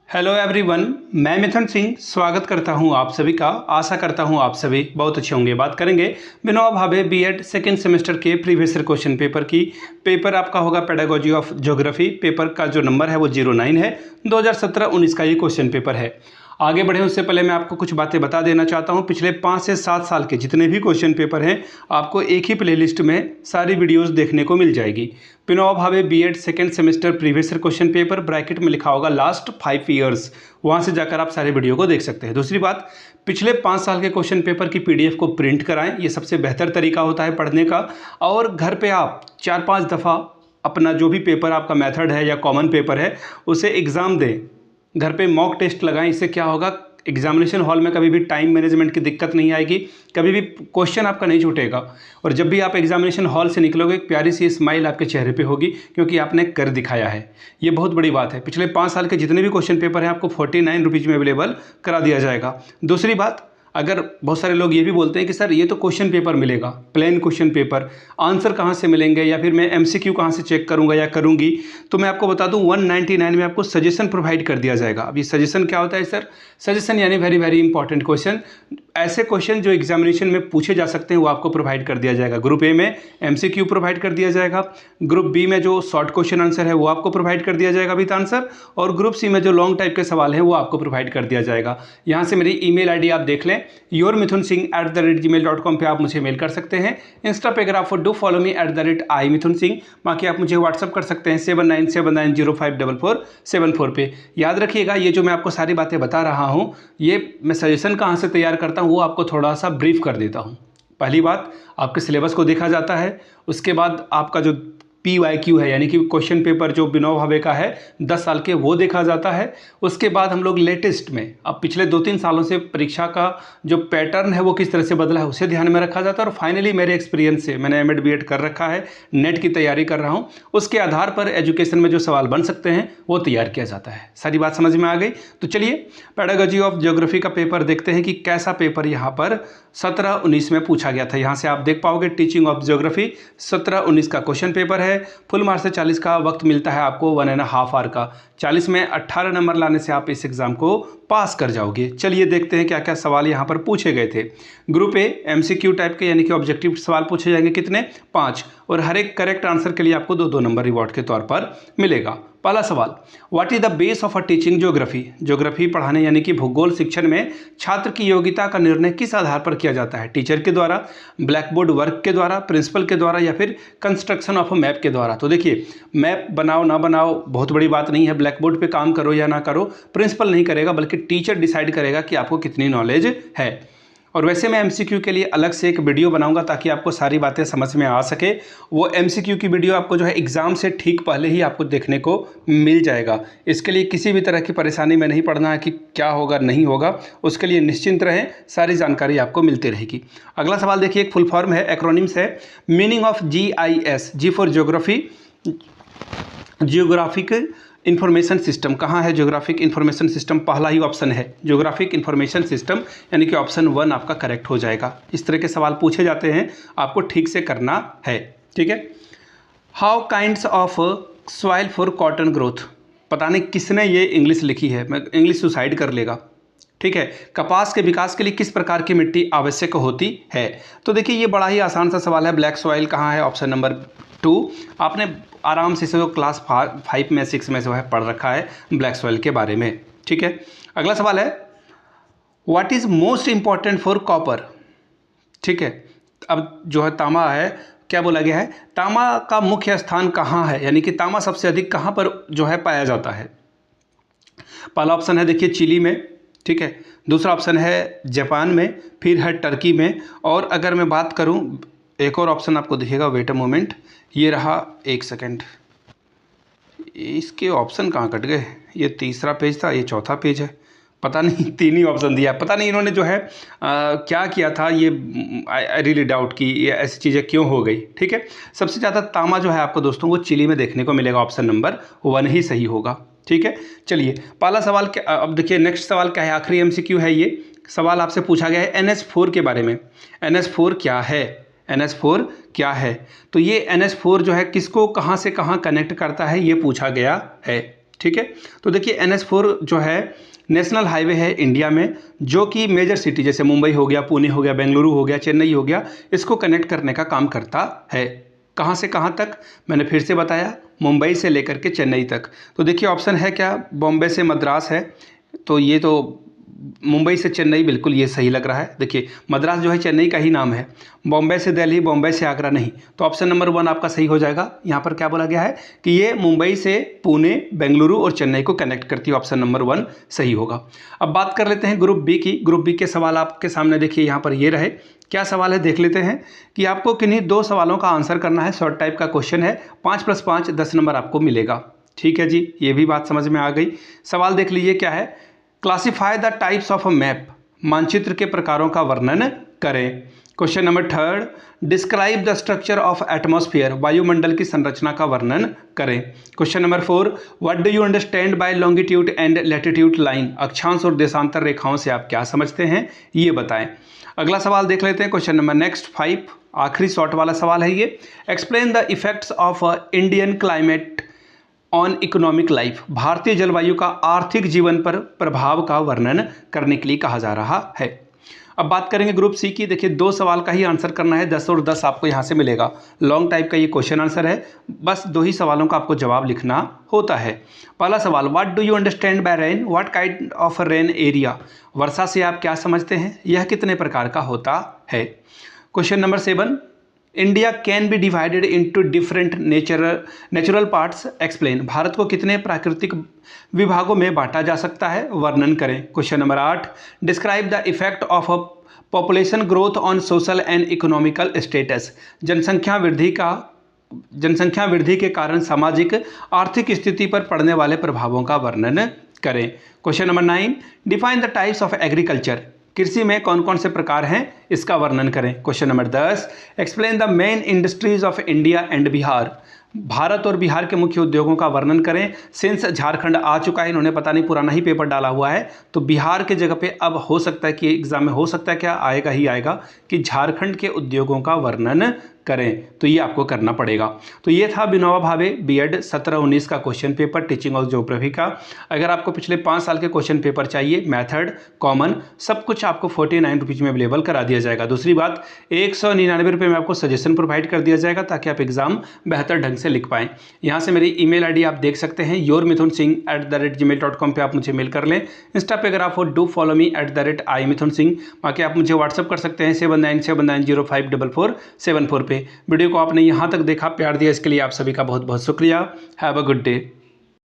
Hello everyone, मैं मिथुन सिंह स्वागत करता हूं आप सभी का। आशा करता हूं आप सभी बहुत अच्छे होंगे। बात करेंगे Vinoba Bhave BEd second semester के प्रीवियस ईयर क्वेश्चन पेपर की। पेपर आपका होगा पेडागोजी ऑफ ज्योग्राफी। पेपर का जो नंबर है वो 09 है। 2017-19 का ये क्वेश्चन पेपर है। आगे बढ़े उससे पहले मैं आपको कुछ बातें बता देना चाहता हूं। पिछले 5 से 7 साल के जितने भी क्वेश्चन पेपर हैं आपको एक ही प्लेलिस्ट में सारी वीडियोस देखने को मिल जाएगी। Vinoba Bhave BEd second semester previous year question paper, bracket में लिखा होगा लास्ट 5 ईयर्स, वहां से जाकर आप सारे वीडियो को देख सकते हैं। दूसरी बात, पिछले 5 साल के क्वेश्चन पेपर की पीडीएफ को प्रिंट कराएं, ये सबसे बेहतर तरीका होता है पढ़ने का। और घर पे आप 4-5 दफ़ा अपना जो भी पेपर आपका मेथड है या कॉमन पेपर है उसे एग्ज़ाम दें, घर पे मॉक टेस्ट लगाएं। इससे क्या होगा, एग्जामिनेशन हॉल में कभी भी टाइम मैनेजमेंट की दिक्कत नहीं आएगी, कभी भी क्वेश्चन आपका नहीं छूटेगा। और जब भी आप एग्जामिनेशन हॉल से निकलोगे एक प्यारी सी स्माइल आपके चेहरे पे होगी, क्योंकि आपने कर दिखाया है। ये बहुत बड़ी बात है। पिछले 5 साल के जितने भी क्वेश्चन पेपर हैं आपको 49 रुपीज़ में अवेलेबल करा दिया जाएगा। दूसरी बात, अगर बहुत सारे लोग ये भी बोलते हैं कि सर ये तो क्वेश्चन पेपर मिलेगा, प्लेन क्वेश्चन पेपर, आंसर कहाँ से मिलेंगे या फिर मैं एमसीक्यू कहाँ से चेक करूँगा या करूँगी, तो मैं आपको बता दूँ 199 में आपको सजेशन प्रोवाइड कर दिया जाएगा। अब ये सजेशन क्या होता है सर? सजेशन यानी वेरी वेरी इंपॉर्टेंट क्वेश्चन, ऐसे क्वेश्चन जो एग्जामिनेशन में पूछे जा सकते हैं वो आपको प्रोवाइड कर दिया जाएगा। ग्रुप ए में एमसीक्यू प्रोवाइड कर दिया जाएगा, ग्रुप बी में जो शॉर्ट क्वेश्चन आंसर है वो आपको प्रोवाइड कर दिया जाएगा विद आंसर, और ग्रुप सी में जो लॉन्ग टाइप के सवाल हैं वो आपको प्रोवाइड कर दिया जाएगा। यहाँ से मेरी ईमेल आईडी आप देख लें, yourmithunsingh@gmail.com पे आप मुझे मेल कर सकते हैं। इंस्टा पे अगर आप डू फॉलो मी @imithunsingh, बाकी आप मुझे व्हाट्सअप कर सकते हैं 7979054474 पे। याद रखिएगा, ये जो मैं आपको सारी बातें बता रहा हूँ, ये मैं सजेशन कहाँ से तैयार करता हूँ वो आपको थोड़ा सा ब्रीफ कर देता हूँ। पहली बात, आपके सिलेबस को देखा जाता है। उसके बाद आपका जो PYQ है यानी कि क्वेश्चन पेपर जो विनोबा भावे का है 10 साल के, वो देखा जाता है। उसके बाद हम लोग लेटेस्ट में अब पिछले 2-3 सालों से परीक्षा का जो पैटर्न है वो किस तरह से बदला है उसे ध्यान में रखा जाता है। और फाइनली मेरे एक्सपीरियंस से, मैंने एमएड बीएड कर रखा है, नेट की तैयारी कर रहा हूँ, उसके आधार पर एजुकेशन में जो सवाल बन सकते हैं वो तैयार किया जाता है। सारी बात समझ में आ गई? तो चलिए पेडागोजी ऑफ ज्योग्राफी का पेपर देखते हैं कि कैसा पेपर यहाँ पर 17-19 में पूछा गया था। यहाँ से आप देख पाओगे टीचिंग ऑफ ज्योग्राफी 17-19 का क्वेश्चन पेपर है। फुल मार्क्स से 40 का वक्त मिलता है आपको 1.5 आवर का। 40 में 18 नंबर लाने से आप इस एग्जाम को पास कर जाओगे। चलिए देखते हैं क्या क्या सवाल यहाँ पर पूछे गए थे। ग्रुप ए एमसीक्यू टाइप के यानी कि ऑब्जेक्टिव सवाल पूछे जाएंगे, कितने? 5, और हर एक करेक्ट आंसर के लिए आपको 2-2 नंबर रिवॉर्ड के तौर पर मिलेगा। पहला सवाल, what is the base of a teaching geography? Geography पढ़ाने यानी कि भूगोल शिक्षण में छात्र की योग्यता का निर्णय किस आधार पर किया जाता है? टीचर के द्वारा, ब्लैक बोर्ड वर्क के द्वारा, प्रिंसिपल के द्वारा, या फिर कंस्ट्रक्शन ऑफ अ मैप के द्वारा? तो देखिए, मैप बनाओ ना बनाओ बहुत बड़ी बात नहीं है, ब्लैक बोर्ड पे काम करो या ना करो, प्रिंसिपल नहीं करेगा बल्कि टीचर डिसाइड करेगा कि आपको कितनी नॉलेज है। और वैसे मैं एमसीक्यू के लिए अलग से एक वीडियो बनाऊंगा ताकि आपको सारी बातें समझ में आ सके। वो एमसीक्यू की वीडियो आपको जो है एग्ज़ाम से ठीक पहले ही आपको देखने को मिल जाएगा। इसके लिए किसी भी तरह की परेशानी में नहीं पड़ना है कि क्या होगा नहीं होगा, उसके लिए निश्चिंत रहें, सारी जानकारी आपको मिलती रहेगी। अगला सवाल देखिए, एक फुल फॉर्म है, एक्रोनिम्स है। Meaning of GIS, G for geography, geographic information system. कहाँ है जियोग्राफिक इंफॉर्मेशन सिस्टम? पहला ही ऑप्शन है जियोग्राफिक इंफॉर्मेशन सिस्टम, यानी कि ऑप्शन 1 आपका करेक्ट हो जाएगा। इस तरह के सवाल पूछे जाते हैं, आपको ठीक से करना है, ठीक है। How kinds of soil for cotton growth? पता नहीं किसने ये इंग्लिश लिखी है, मैं इंग्लिश सुसाइड कर लेगा, ठीक है। कपास के विकास के लिए किस प्रकार की मिट्टी आवश्यक होती है? तो देखिए, ये बड़ा ही आसान सा सवाल है। ब्लैक सॉइल कहाँ है? Option number 2। आपने आराम से इसे क्लास 5 में 6 में जो है पढ़ रखा है ब्लैक सॉइल के बारे में, ठीक है। अगला सवाल है, what is most important for copper? ठीक है, अब जो है तांबा है, क्या बोला गया है? तांबा का मुख्य स्थान कहाँ है, यानी कि तांबा सबसे अधिक कहाँ पर जो है पाया जाता है? पहला ऑप्शन है देखिए चिली में, ठीक है। दूसरा ऑप्शन है जापान में, फिर है टर्की में, और अगर मैं बात करूं एक और ऑप्शन आपको दिखेगा, वेट अ मोमेंट, ये रहा, एक सेकंड, इसके ऑप्शन कहाँ कट गए? ये तीसरा पेज था, ये चौथा पेज है, पता नहीं 3 ही ऑप्शन दिया, पता नहीं इन्होंने जो है क्या किया था। ये आई रियली डाउट कि ये ऐसी चीज़ें क्यों हो गई, ठीक है। सबसे ज़्यादा तांबा जो है आपको दोस्तों वो चिली में देखने को मिलेगा, ऑप्शन नंबर 1 ही सही होगा, ठीक है। चलिए पहला सवाल क्या, अब देखिए नेक्स्ट सवाल क्या है, आखिरी एमसीक्यू है ये। सवाल आपसे पूछा गया है NH4 के बारे में। NH4 क्या है? NH4 क्या है? तो ये NH4 जो है किसको कहाँ से कहाँ कनेक्ट करता है, ये पूछा गया है, ठीक है। तो देखिए NH4 जो है नेशनल हाईवे है इंडिया में, जो कि मेजर सिटी जैसे मुंबई हो गया, पुणे हो गया, बेंगलुरु हो गया, चेन्नई हो गया, इसको कनेक्ट करने का काम करता है। कहाँ से कहाँ तक, मैंने फिर से बताया, मुंबई से लेकर के चेन्नई तक। तो देखिए ऑप्शन है क्या, बॉम्बे से मद्रास है, तो ये तो मुंबई से चेन्नई बिल्कुल ये सही लग रहा है। देखिए मद्रास जो है चेन्नई का ही नाम है। बॉम्बे से दिल्ली, बॉम्बे से आगरा नहीं, तो ऑप्शन नंबर 1 आपका सही हो जाएगा। यहाँ पर क्या बोला गया है कि ये मुंबई से पुणे, बेंगलुरु और चेन्नई को कनेक्ट करती है, ऑप्शन नंबर 1 सही होगा। अब बात कर लेते हैं ग्रुप बी की। ग्रुप बी के सवाल आपके सामने देखिए यहाँ पर ये रहे। क्या सवाल है देख लेते हैं कि आपको किन्हीं 2 सवालों का आंसर करना है। शॉर्ट टाइप का क्वेश्चन है, 5 + 5 10 नंबर आपको मिलेगा। ठीक है जी, ये भी बात समझ में आ गई। सवाल देख लीजिए क्या है, classify the types of a map, मानचित्र के प्रकारों का वर्णन करें। Question number 3, describe the structure of atmosphere, वायुमंडल की संरचना का वर्णन करें। Question number 4, what do you understand bye longitude and latitude line, अक्षांश और देशांतर रेखाओं से आप क्या समझते हैं, ये बताएं। अगला सवाल देख लेते हैं, क्वेश्चन नंबर नेक्स्ट 5, आखिरी शॉर्ट वाला सवाल है ये। Explain the effects of Indian climate on economic life, भारतीय जलवायु का आर्थिक जीवन पर प्रभाव का वर्णन करने के लिए कहा जा रहा है। अब बात करेंगे ग्रुप सी की। देखिए 2 सवाल का ही आंसर करना है, 10 और 10 आपको यहाँ से मिलेगा। लॉन्ग टाइप का ये क्वेश्चन आंसर है, बस 2 ही सवालों का आपको जवाब लिखना होता है। पहला सवाल, what do you understand by rain, what kind of rain area, वर्षा से आप क्या समझते हैं, यह कितने प्रकार का होता है। Question number 7, India can be divided into different natural parts, explain, Bharat को कितने प्राकृतिक विभागों में बांटा जा सकता है, वर्णन करें। Question number 8, describe the effect of a population growth on social and economical status, जनसंख्या वृद्धि के कारण सामाजिक आर्थिक स्थिति पर पड़ने वाले प्रभावों का वर्णन करें। Question number 9, define the types of agriculture, कृषि में कौन कौन से प्रकार हैं, इसका वर्णन करें। Question number 10, explain the main industries of India and Bihar, Bharat और बिहार के मुख्य उद्योगों का वर्णन करें। सिंस झारखंड आ चुका है, इन्होंने पता नहीं पुराना ही पेपर डाला हुआ है, तो बिहार के जगह पे अब हो सकता है कि एग्जाम में हो सकता है क्या आएगा ही आएगा कि झारखंड के उद्योगों का वर्णन करें, तो ये आपको करना पड़ेगा। तो ये था विनोबा भावे बीएड 17-19 का क्वेश्चन पेपर टीचिंग और ज्योग्राफी का। अगर आपको पिछले 5 साल के क्वेश्चन पेपर चाहिए, मेथड, कॉमन, सब कुछ आपको 49 रुपीज़ में अवेलेबल करा दिया जाएगा। दूसरी बात, 199 रुपये में आपको सजेशन प्रोवाइड कर दिया जाएगा ताकि आप एग्जाम बेहतर ढंग से लिख पाएँ। यहाँ से मेरी email ID आप देख सकते हैं, yourmithunsingh@gmail.com पे आप मुझे मेल कर लें। इंस्टा पे अगर आप हो डू फॉलो मी @imithunsingh, बाकी आप मुझे व्हाट्सअप कर सकते हैं 7979054474 पे। वीडियो को आपने यहाँ तक देखा, प्यार दिया, इसके लिए आप सभी का बहुत बहुत शुक्रिया। Have a good day.